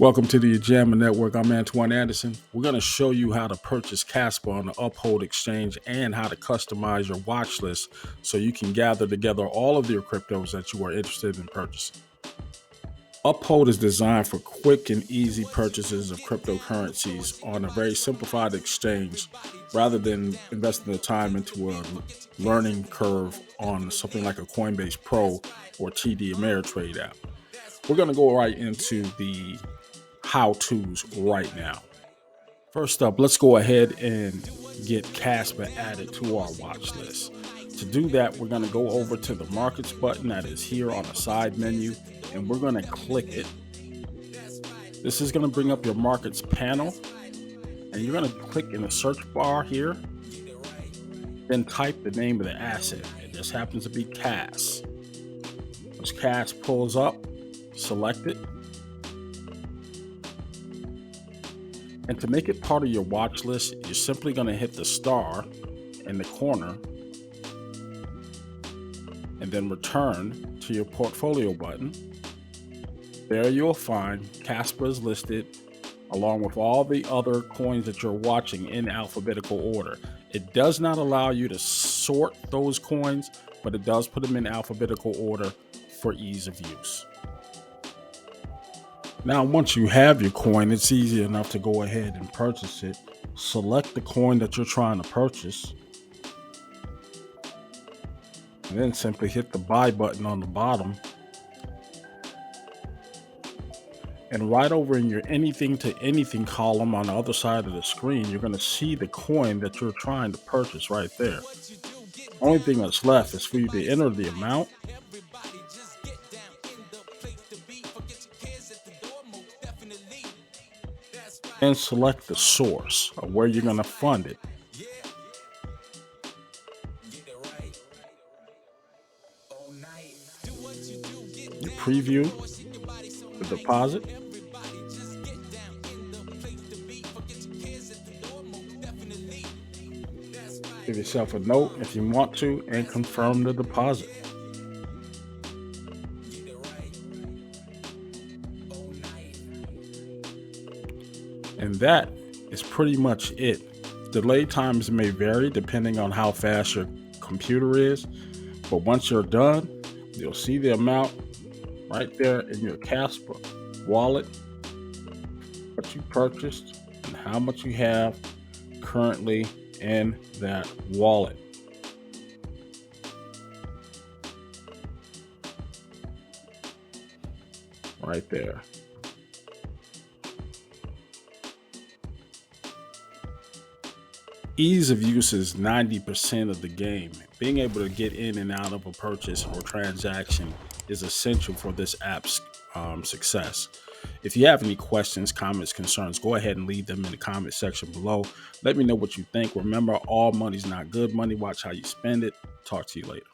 Welcome to the Ujamaa Network. I'm Antoine Anderson. We're going to show you how to purchase Kaspa on the Uphold Exchange and how to customize your watch list so you can gather together all of your cryptos that you are interested in purchasing. Uphold is designed for quick and easy purchases of cryptocurrencies on a very simplified exchange rather than investing the time into a learning curve on something like a Coinbase Pro or TD Ameritrade app. We're going to go right into the how-tos right now. First up, let's go ahead and get Kaspa added to our watch list. To do that, we're going to go over to the markets button that is here on the side menu, and we're going to click it. This is going to bring up your markets panel, and you're going to click in the search bar here, then type the name of the asset. It just happens to be KAS. Once KAS pulls up, select it. And to make it part of your watch list, you're simply going to hit the star in the corner and then return to your portfolio button. There you'll find Kaspa is listed along with all the other coins that you're watching in alphabetical order. It does not allow you to sort those coins, but it does put them in alphabetical order for ease of use. Now, once you have your coin, it's easy enough to go ahead and purchase it. Select the coin that you're trying to purchase, and then simply hit the buy button on the bottom. And right over in your anything to anything column on the other side of the screen, you're going to see the coin that you're trying to purchase right there. Only thing that's left is for you to enter the amount, and select the source of where you're going to fund it. You preview the deposit. Give yourself a note if you want to and confirm the deposit. And that is pretty much it. Delay times may vary depending on how fast your computer is, but once you're done, you'll see the amount right there in your Kaspa wallet, what you purchased, and how much you have currently in that wallet. Right there. Ease of use is 90% of the game. Being able to get in and out of a purchase or transaction is essential for this app's success. If you have any questions, comments, concerns, go ahead and leave them in the comment section below. Let me know what you think. Remember, all money's not good money. Watch how you spend it. Talk to you later.